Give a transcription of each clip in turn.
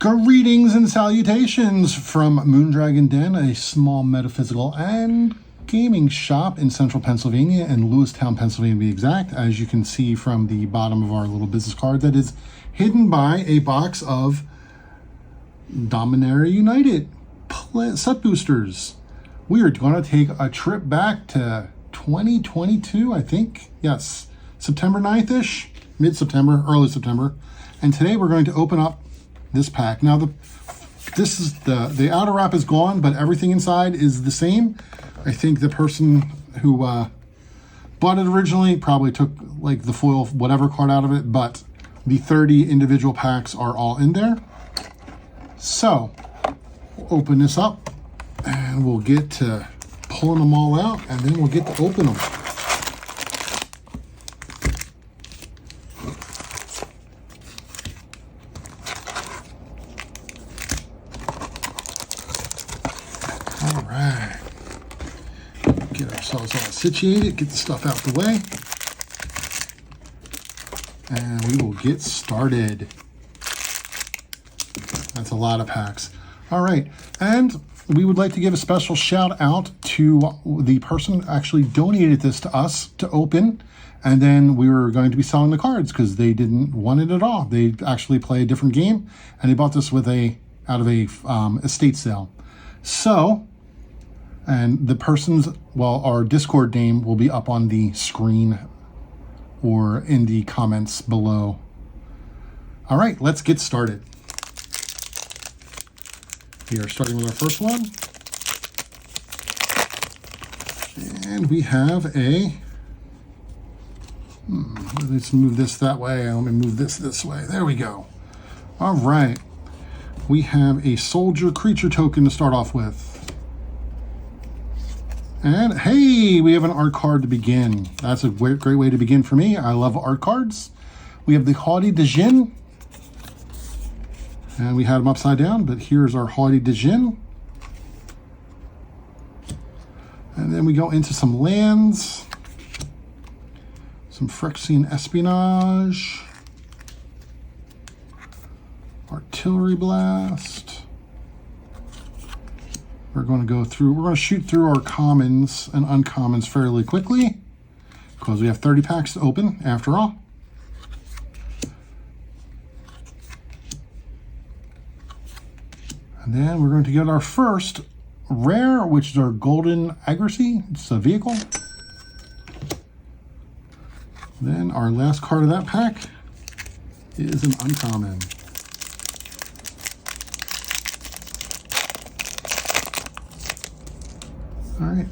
Greetings and salutations from Moondragon Den, a small metaphysical and gaming shop in central Pennsylvania and Lewistown, Pennsylvania to be exact. As you can see from the bottom of our little business card, that is hidden by a box of Dominaria United set boosters. We are going to take a trip back to 2022, I think. Yes, September 9th-ish, mid-September, early September. And today we're going to open up this pack. Now the outer wrap is gone, but everything inside is the same. I think the person who bought it originally probably took like the foil whatever card out of it, but the 30 individual packs are all in there. So we'll open this up and we'll get to pulling them all out, and then we'll get to open them. All right, get ourselves all situated, get the stuff out the way, and we will get started. That's a lot of packs. All right, and we would like to give a special shout out to the person who actually donated this to us to open, and then we were going to be selling the cards because they didn't want it at all. They actually play a different game, and they bought this with out of a estate sale. So, and the person's, well, our Discord name will be up on the screen or in the comments below. All right, let's get started. We are starting with our first one. And we have a, let's move this that way. Let me move this way. There we go. All right. We have a soldier creature token to start off with. And hey, we have an art card to begin. That's a great way to begin for me. I love art cards. We have the Haughty Djinn. And we had them upside down, but here's our Haughty Djinn. And then we go into some lands, some Phyrexian Espionage, Artillery Blast. We're going to shoot through our commons and uncommons fairly quickly because we have 30 packs to open after all. And then we're going to get our first rare, which is our Golden Agracy. It's a vehicle. Then our last card of that pack is an uncommon. All right,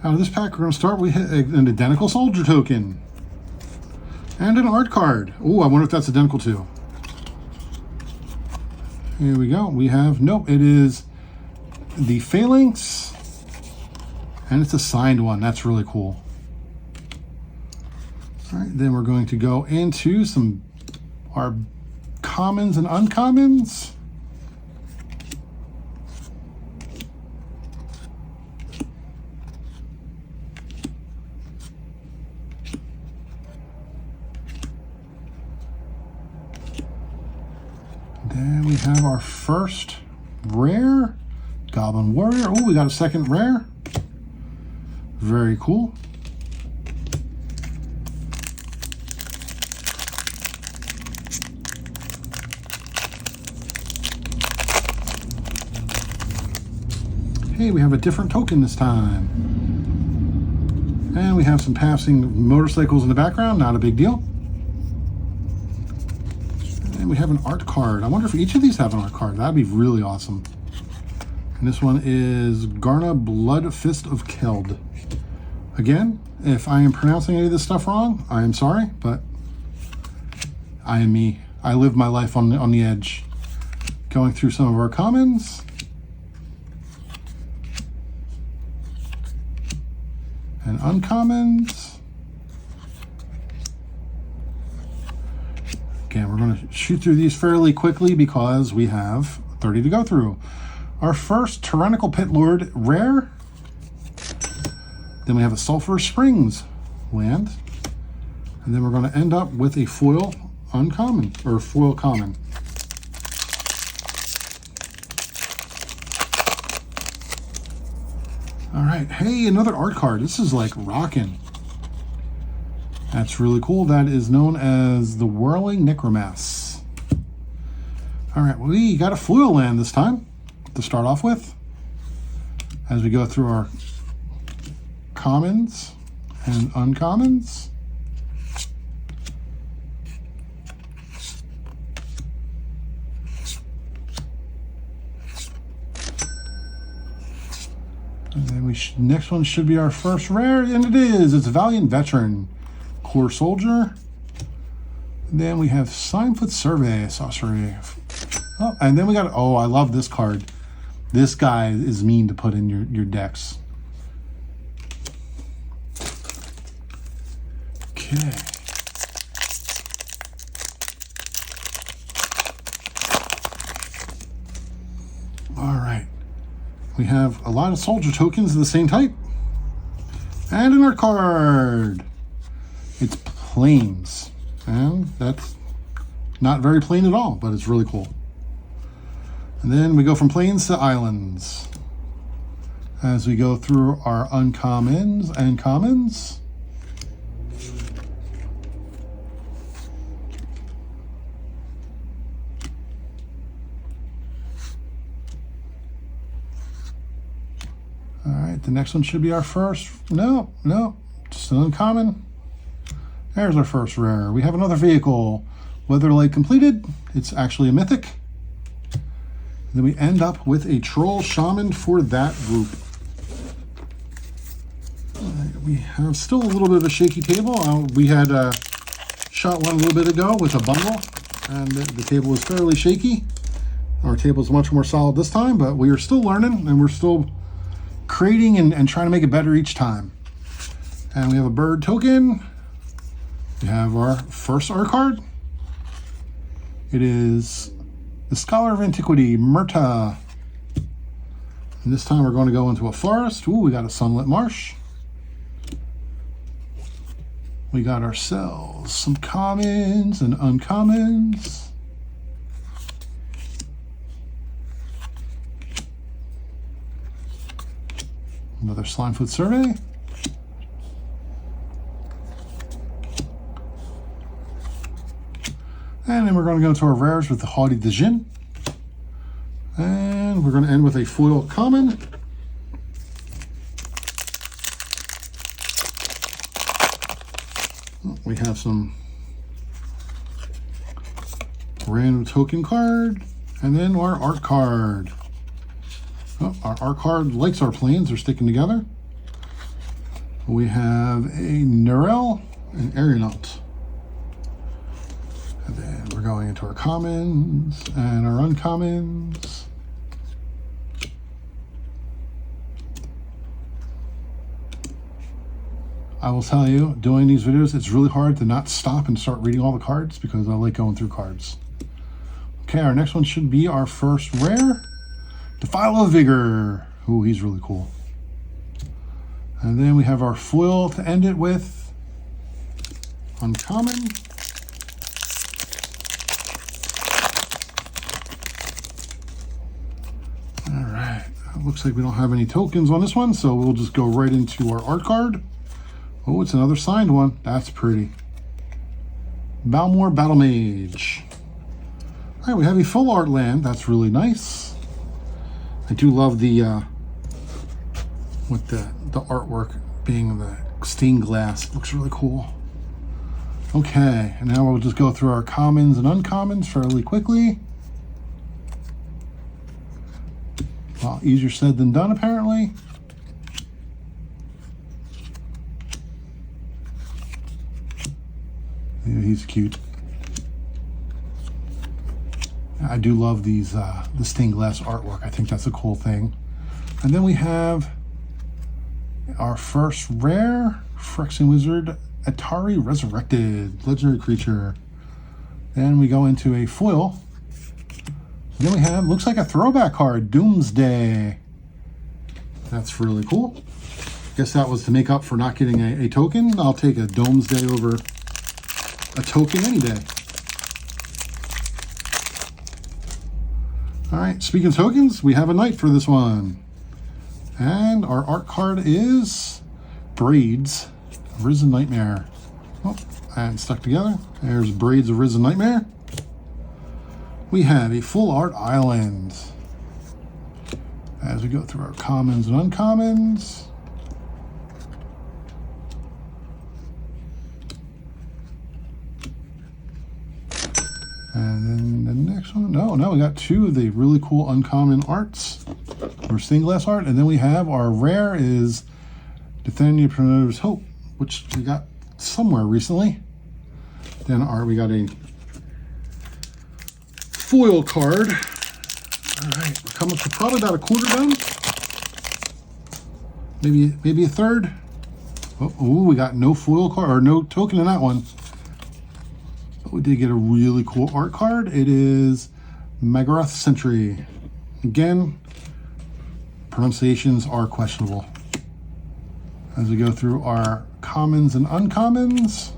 out of this pack, we're going to start. We hit an identical soldier token and an art card. Oh, I wonder if that's identical too. Here we go. We have, nope, it is the Phalanx, and it's a signed one. That's really cool. All right, then we're going to go into our commons and uncommons. Then we have our first rare, Goblin Warrior. Oh, we got a second rare. Very cool. Hey, we have a different token this time. And we have some passing motorcycles in the background, not a big deal. And we have an art card. I wonder if each of these have an art card. That'd be really awesome. And this one is Garna Blood Fist of Keld. Again, if I am pronouncing any of this stuff wrong, I am sorry, but I am me. I live my life on the edge. Going through some of our commons. And uncommons. Again, we're going to shoot through these fairly quickly because we have 30 to go through. Our first Tyrannical Pit Lord rare. Then we have a Sulphur Springs land. And then we're going to end up with a foil uncommon, or foil common. All right, hey, another art card. This is like rocking. That's really cool. That is known as the Whirling Necromass. All right, we got a foil land this time to start off with. As we go through our commons and uncommons. And then next one should be our first rare, and it is. It's Valiant Veteran, Core Soldier. And then we have Signfoot Survey, Sorcery. Oh, and then we got, oh, I love this card. This guy is mean to put in your decks. Okay. All right. We have a lot of soldier tokens of the same type. And an art card. It's plains. And that's not very plain at all, but it's really cool. And then we go from plains to islands. As we go through our uncommons and commons. All right, the next one should be our first. No, just an uncommon. There's our first rare. We have another vehicle. Weatherlight completed. It's actually a mythic. And then we end up with a troll shaman for that group. We have still a little bit of a shaky table. We had shot one a little bit ago with a bundle, and the table was fairly shaky. Our table is much more solid this time, but we are still learning, and we're still creating and trying to make it better each time. And we have a bird token. We have our first art card. It is the Scholar of Antiquity, Murta. And this time we're going to go into a forest. Ooh, we got a sunlit marsh. We got ourselves some commons and uncommons. Another Slimefoot Survey. And then we're going to go to our rares with the Haughty Djinn. And we're going to end with a foil common. We have some random token card. And then our art card. Oh, our art card likes our planes are sticking together. We have a Narelle and Aeronaut. And then we're going into our commons and our uncommons. I will tell you, doing these videos, it's really hard to not stop and start reading all the cards because I like going through cards. Okay, our next one should be our first rare. Defile of Vigor. Ooh, he's really cool. And then we have our foil to end it with. Uncommon. All right. It looks like we don't have any tokens on this one, so we'll just go right into our art card. Oh, it's another signed one. That's pretty. Balmor Battle Mage. All right, we have a full art land. That's really nice. I do love the with the artwork being the stained glass. It looks really cool. Okay, and now we'll just go through our commons and uncommons fairly quickly. Well, easier said than done, apparently. Yeah, he's cute. I do love these the stained glass artwork. I think that's a cool thing. And then we have our first rare, Phyrexian Wizard, Atari Resurrected, legendary creature. Then we go into a foil. Then we have, looks like a throwback card, Doomsday. That's really cool. Guess that was to make up for not getting a token. I'll take a Doomsday over a token any day. All right, speaking of tokens, we have a knight for this one. And And our art card is Braids of Risen Nightmare. Oh, and stuck together. There's Braids of Risen Nightmare. We have a full art island. As we go through our commons and uncommons. And then the next one, no, we got two of the really cool uncommon arts, or stained glass art. And then we have our rare is Dominaria Promoter's Hope, which we got somewhere recently. Then we got a foil card. All right, we're coming to probably about a quarter done. Maybe a third. Oh, we got no foil card or no token in that one. But we did get a really cool art card. It is Magaroth Sentry. Again, pronunciations are questionable. As we go through our commons and uncommons.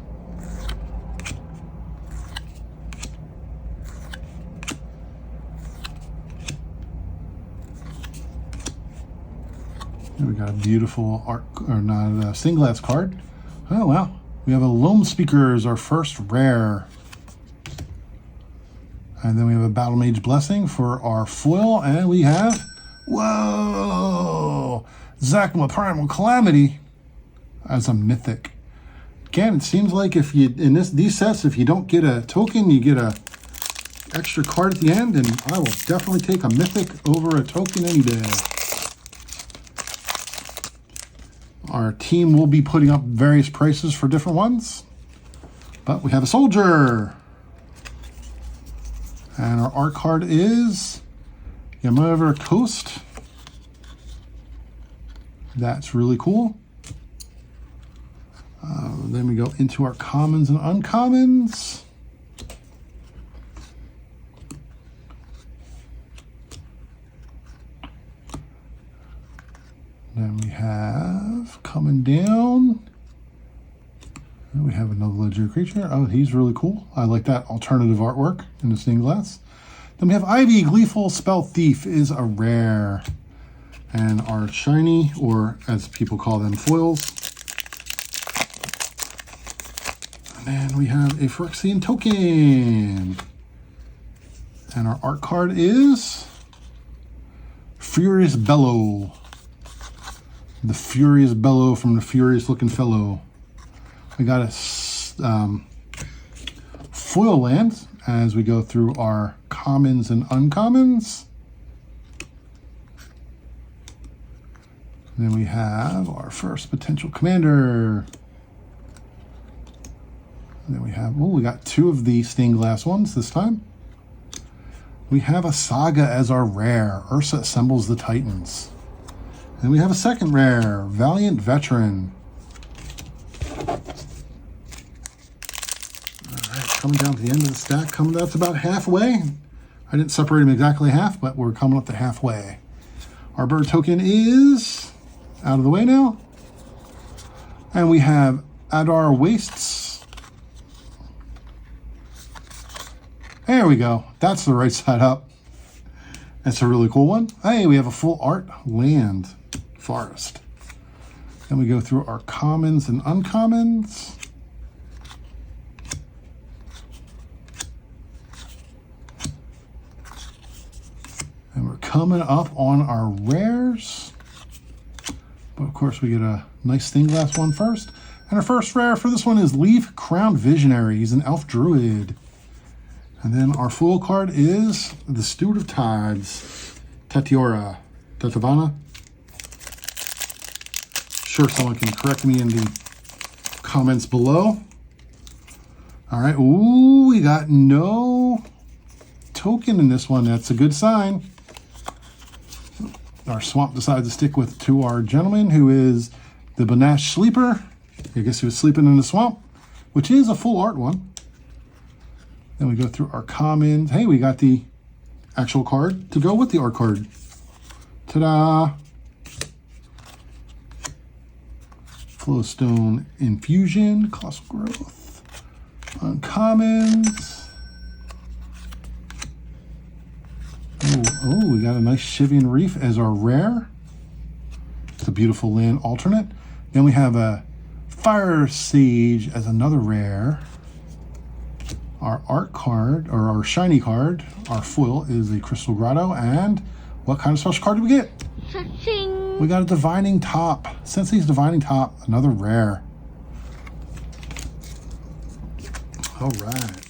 And we got a beautiful art, or not a stained glass card. Oh wow, we have a Loam Speaker as our first rare. And then we have a Battle Mage Blessing for our foil, and we have, whoa, Zakma Primal Calamity as a mythic. Again, it seems like if you, in these sets, if you don't get a token, you get a extra card at the end, and I will definitely take a mythic over a token any day. Our team will be putting up various prices for different ones, but we have a soldier. And our art card is Yamava Coast. That's really cool. Then we go into our commons and uncommons. Then we have coming down. And we have another legendary creature. Oh, he's really cool. I like that alternative artwork in the stained glass. Then we have Ivy, Gleeful Spell Thief is a rare. And our shiny, or as people call them, foils. And then we have a Phyrexian token. And our art card is Furious Bellow. The Furious Bellow from the Furious Looking Fellow. We got a foil land as we go through our commons and uncommons. And then we have our first potential commander. And then we have, we got two of the stained glass ones this time. We have a Saga as our rare. Ursa Assembles the Titans. And we have a second rare, Valiant Veteran. Coming down to the end of the stack, coming up to about halfway. I didn't separate them exactly half, but we're coming up to halfway. Our bird token is out of the way now. And we have Adar Wastes. There we go. That's the right side up. That's a really cool one. Hey, we have a full art land forest. Then we go through our commons and uncommons. And we're coming up on our rares. But of course we get a nice stained glass one first. And our first rare for this one is Leaf Crown Visionary. He's an elf druid. And then our foil card is the Steward of Tides, Tatiora. Tatavana. Sure, someone can correct me in the comments below. All right, ooh, we got no token in this one. That's a good sign. Our swamp decides to stick to our gentleman, who is the Banash Sleeper. I guess he was sleeping in the swamp, which is a full art one. Then we go through our commons. Hey, we got the actual card to go with the art card. Ta-da! Flowstone Infusion, Colossal Growth, Uncommons. Oh, we got a nice Shivian Reef as our rare. It's a beautiful land alternate. Then we have a Fire Sage as another rare. Our art card, or our shiny card, our foil is a Crystal Grotto. And what kind of special card do we get? Cha-ching. We got a Divining Top. Sensei's Divining Top, another rare. All right.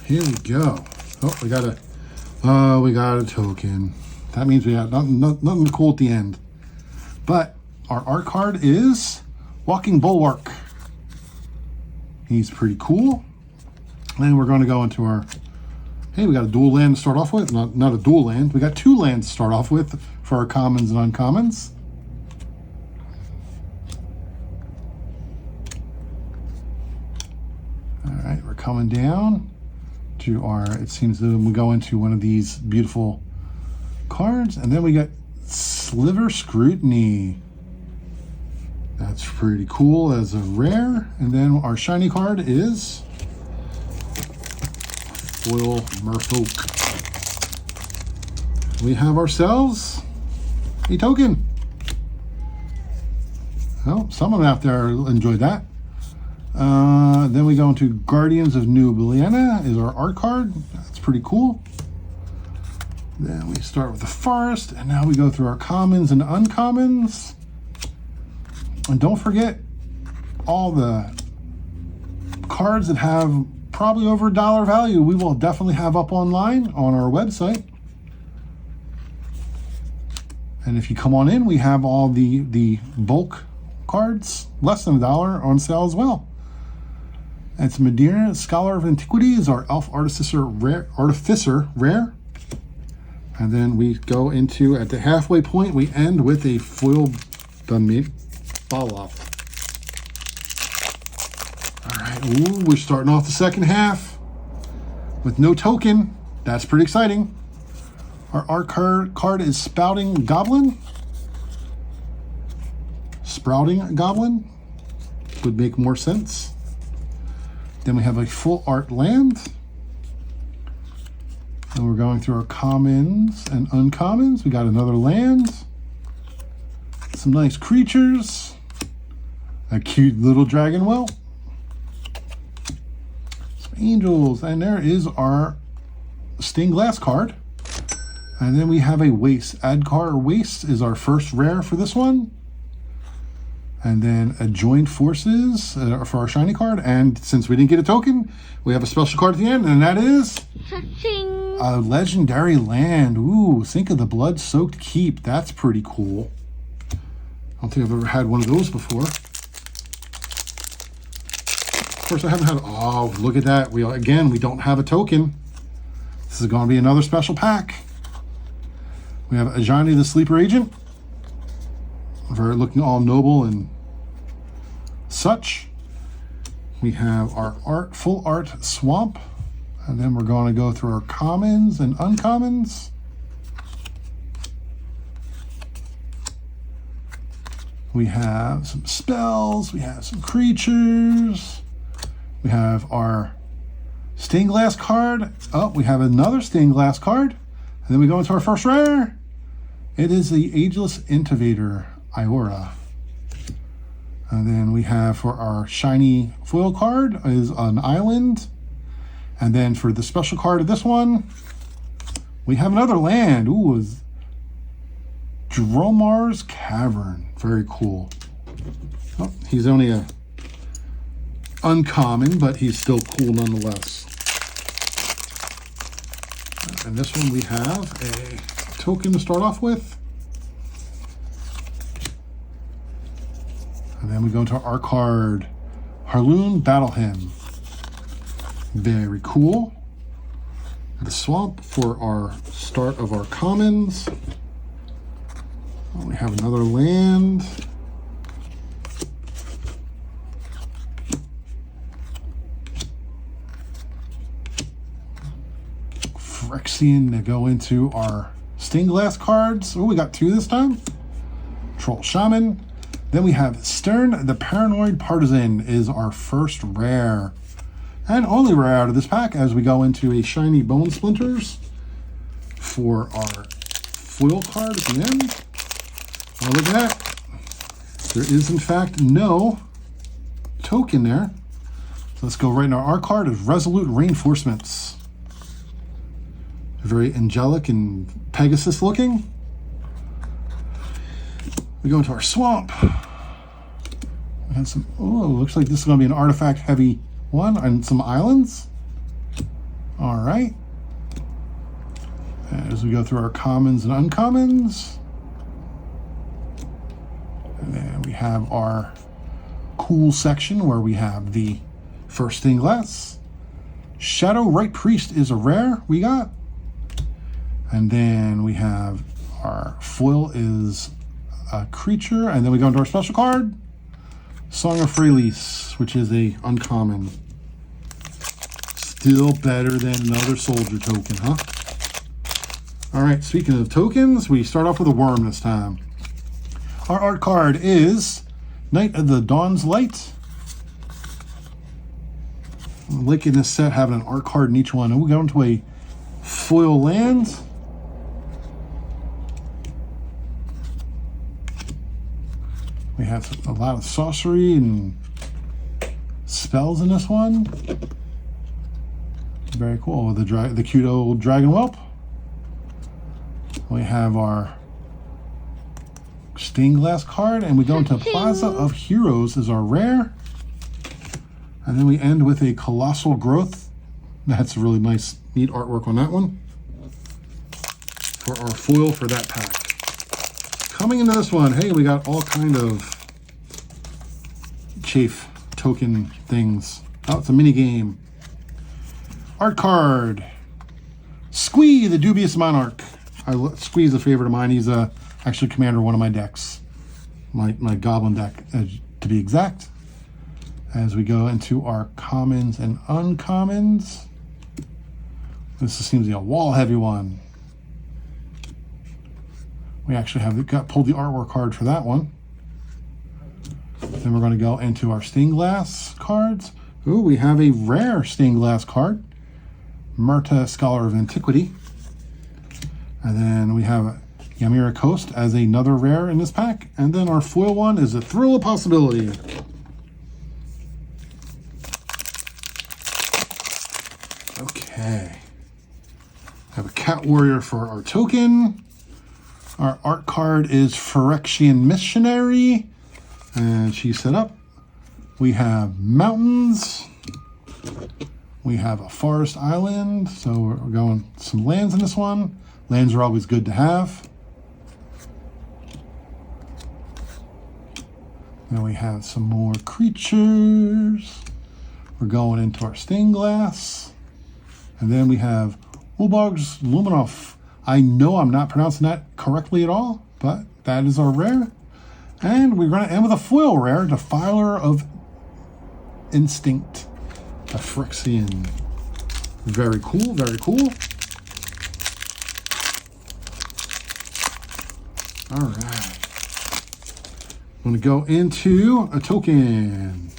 Here we go. Oh, we got a token. That means we got nothing cool at the end. But our art card is Walking Bulwark. He's pretty cool. And we're going to go into our, hey, we got a dual land to start off with. Not a dual land. We got 2 lands to start off with for our commons and uncommons. All right, we're coming down to our, it seems that we go into one of these beautiful cards, and then we got Sliver Scrutiny. That's pretty cool as a rare. And then our shiny card is Foil Merfolk. We have ourselves a token. Oh, someone out there enjoyed that. Then we go into Guardians of New Beliana is our art card. That's pretty cool. Then we start with the forest, and now we go through our commons and uncommons. And don't forget all the cards that have probably over $1 value, we will definitely have up online on our website. And if you come on in, we have all the bulk cards, less than $1 on sale as well. It's Madeira, Scholar of Antiquities, our Elf Artificer rare. And then we go into, at the halfway point, we end with a foil Baloth. All right, ooh, we're starting off the second half with no token. That's pretty exciting. Our art card is Sprouting Goblin. Sprouting Goblin would make more sense. Then we have a full art land. And we're going through our commons and uncommons. We got another land. Some nice creatures. A cute little dragon whelp. Some angels. And there is our stained glass card. And then we have a waste. Adkar Waste is our first rare for this one. And then a Joined Forces for our shiny card. And since we didn't get a token, we have a special card at the end, and that is Cha-ching. a Legendary Land. Ooh, think of the Blood-Soaked Keep. That's pretty cool. I don't think I've ever had one of those before. Of course, I haven't had, oh, look at that. We don't have a token. This is going to be another special pack. We have Ajani the Sleeper Agent. Very looking all noble and such. We have our full art Swamp. And then we're going to go through our commons and uncommons. We have some spells. We have some creatures. We have our stained glass card. Oh, we have another stained glass card. And then we go into our first rare. It is the Ageless Intivator, Iora. And then we have for our shiny foil card is an island. And then for the special card of this one, we have another land. Ooh, is Dromar's Cavern. Very cool. Oh, he's only a uncommon, but he's still cool nonetheless. And this one we have a token to start off with. And then we go into our card, Harloon Battle Hymn. Very cool. The swamp for our start of our commons. We have another land. Phyrexian to go into our stained glass cards. Oh, we got two this time. Troll Shaman. Then we have Stern the Paranoid Partisan is our first rare. And only rare out of this pack as we go into a shiny Bone Splinters for our foil card at the end. Oh, look at that. There is, in fact, no token there. So let's go right now. Our card is Resolute Reinforcements. Very angelic and Pegasus looking. We go into our swamp. We have some, oh, looks like this is going to be an artifact heavy one and some islands. All right. As we go through our commons and uncommons. And then we have our cool section where we have the first stained glass. Shadow Right Priest is a rare we got. And then we have our foil is a creature. And then we go into our special card. Song of Freylease, which is a uncommon. Still better than another soldier token, huh? All right, speaking of tokens, we start off with a worm this time. Our art card is Knight of the Dawn's Light. Like in this set, having an art card in each one. And we go into a foil land. We have a lot of sorcery and spells in this one. Very cool. The cute old dragon whelp. We have our stained glass card, and we go into Plaza of Heroes is our rare. And then we end with a Colossal Growth. That's really nice, neat artwork on that one. For our foil for that pack. Coming into this one, hey, we got all kind of chafe token things. Oh, it's a mini game. Art card. Squee, the Dubious Monarch. Squee's a favorite of mine. He's actually commander of one of my decks. My goblin deck, to be exact. As we go into our commons and uncommons. This seems to be a wall heavy one. We actually have pulled the artwork card for that one. Then we're going to go into our stained glass cards. Ooh, we have a rare stained glass card. Murta, Scholar of Antiquity. And then we have Ymira Coast as another rare in this pack. And then our foil one is a Thrill of Possibility. Okay. Have a Cat Warrior for our token. Our art card is Phyrexian Missionary. And she's set up. We have mountains. We have a forest island. So we're going some lands in this one. Lands are always good to have. Then we have some more creatures. We're going into our stained glass. And then we have Ulbog's Luminov. I know I'm not pronouncing that correctly at all, but that is our rare. And we're going to end with a foil rare, Defiler of Instinct. A Phyrexian. Very cool, very cool. All right. I'm going to go into a token.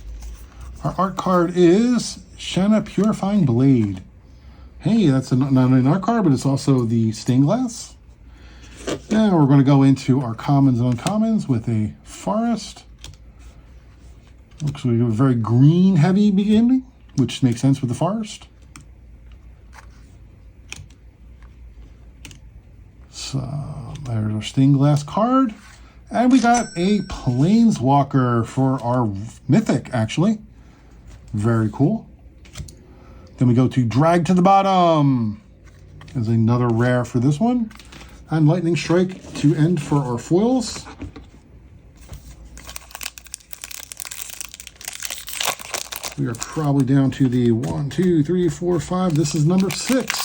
Our art card is Shanna Purifying Blade. Hey, that's not only an art card, but it's also the stained glass. Now we're going to go into our commons and uncommons with a forest. Looks like a very green heavy beginning, which makes sense with the forest. So there's our stained glass card. And we got a Planeswalker for our Mythic, actually. Very cool. Then we go to Drag to the Bottom. There's another rare for this one. And Lightning Strike to end for our foils. We are probably down to the 1, 2, 3, 4, 5. This is number 6.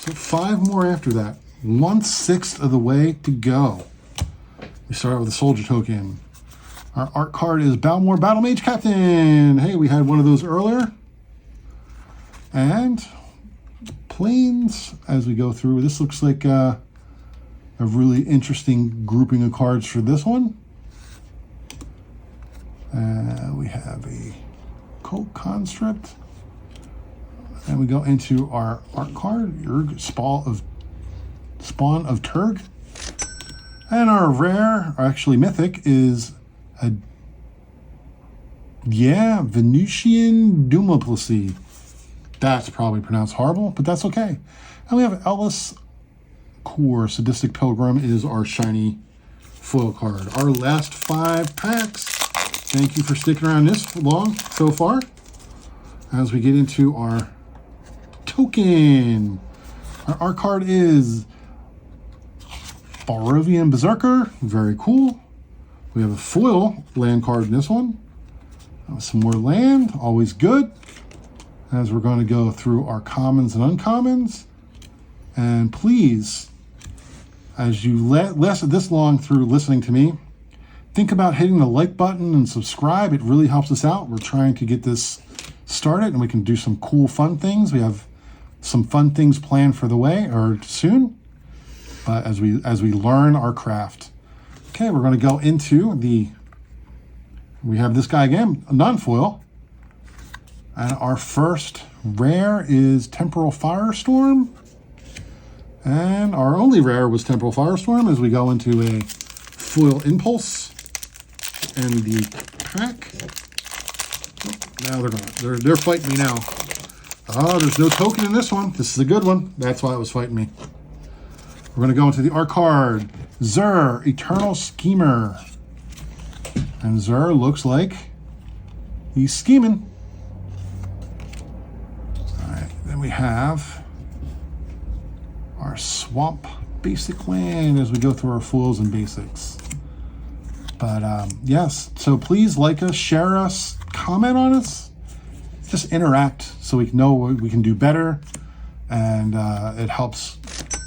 So 5 more after that. 1/6 of the way to go. We start out with a soldier token. Our art card is Balmore Battle Mage Captain. Hey, we had one of those earlier. And planes as we go through. This looks like a really interesting grouping of cards for this one. We have a Colt Construct. And we go into our art card, Spawn of Turg. And our rare, or actually mythic, is a Venusian Dumoplicy. That's probably pronounced horrible, but that's okay. And we have Ellis Core, Sadistic Pilgrim is our shiny foil card. Our last 5 packs. Thank you for sticking around this long so far. As we get into our token. Our card is Barovian Berserker. Very cool. We have a foil land card in this one. Some more land, always good. As we're going to go through our commons and uncommons. And please, as you last this long through listening to me, think about hitting the like button and subscribe. It really helps us out. We're trying to get this started and we can do some cool, fun things. We have some fun things planned for the way or soon. But as we learn our craft. Okay, we're going to go into we have this guy again, a non-foil. And our first rare is Temporal Firestorm. And our only rare was Temporal Firestorm as we go into a foil Impulse. And the pack. Oh, now they're gone. They're fighting me now. Oh, there's no token in this one. This is a good one. That's why it was fighting me. We're going to go into the art card. Zur, Eternal Schemer. And Zur looks like he's scheming. All right, then we have our Swamp Basic Land as we go through our foils and basics. But yes, so please like us, share us, comment on us. Just interact so we know what we can do better. And it helps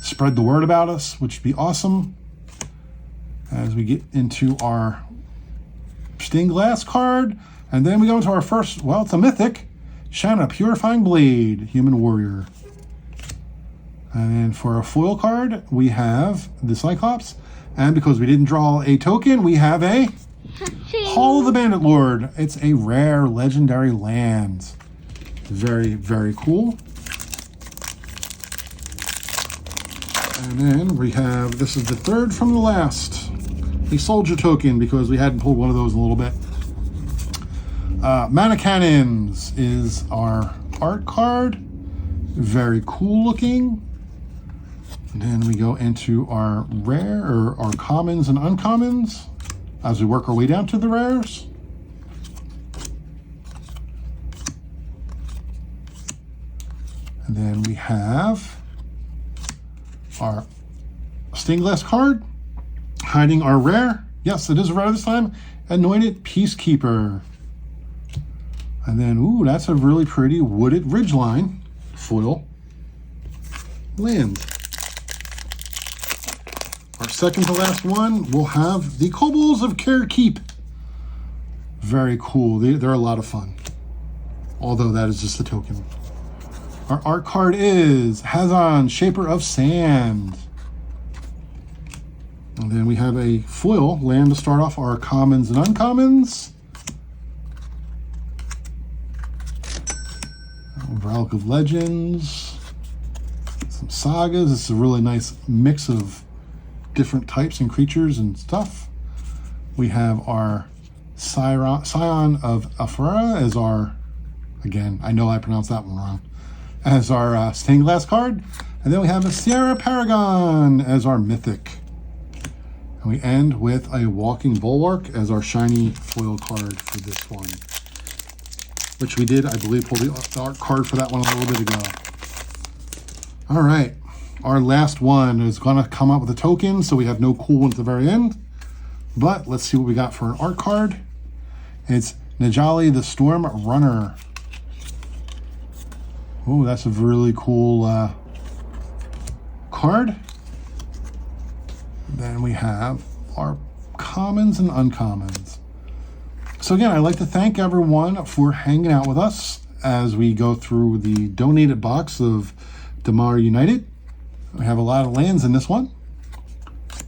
spread the word about us, which would be awesome. As we get into our stained glass card. And then we go into our first, well, it's a mythic. Shanna, Purifying Blade, Human Warrior. And then for a foil card, we have the Cyclops. And because we didn't draw a token, we have a Hall of the Bandit Lord. It's a rare legendary land. Very, very cool. And then we have, this is the third from the last, a soldier token because we hadn't pulled one of those in a little bit. Mana Cannons is our art card. Very cool looking. And then we go into our rare, or our commons and uncommons as we work our way down to the rares. And then we have our stained glass card, hiding our rare. Yes, it is a rare this time. Anointed Peacekeeper. And then, ooh, that's a really pretty Wooded Ridgeline foil land. Our second to last one, we'll have the Kobolds of Carekeep. Very cool. They're a lot of fun. Although that is just a token. Our art card is Hazan, Shaper of Sand. And then we have a foil land to start off our commons and uncommons. Relic of Legends. Some sagas. This is a really nice mix of different types and creatures and stuff. We have our Scion of Afra as our, again, I know I pronounced that one wrong, as our stained glass card. And then we have a Sierra Paragon as our mythic. And we end with a Walking Bulwark as our shiny foil card for this one. Which we did, I believe, pull the art card for that one a little bit ago. All right. Our last one is going to come up with a token, so we have no cool one at the very end. But let's see what we got for an art card. It's Najali the Storm Runner. Oh, that's a really cool card. Then we have our commons and uncommons. So again, I'd like to thank everyone for hanging out with us as we go through the donated box of Dominaria United. We have a lot of lands in this one.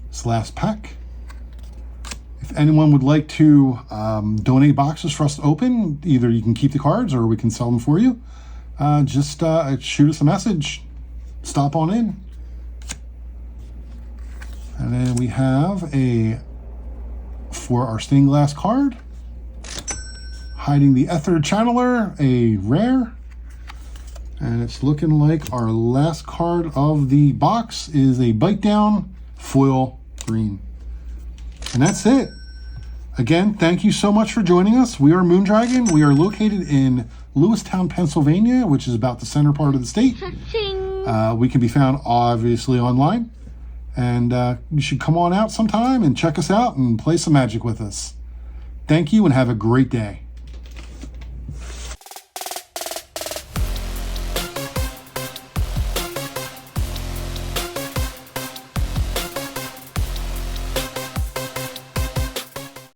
This last pack. If anyone would like to donate boxes for us to open, either you can keep the cards or we can sell them for you. Just shoot us a message. Stop on in. And And then we have for our stained glass card, hiding the Ether Channeler, a rare. And it's looking like our last card of the box is a Bite Down foil green. And that's it. Again, thank you so much for joining us. We are Moondragon. We are located in Lewistown, Pennsylvania, which is about the center part of the state. Cha-ching. We can be found obviously online. And you should come on out sometime and check us out and play some Magic with us. Thank you and have a great day.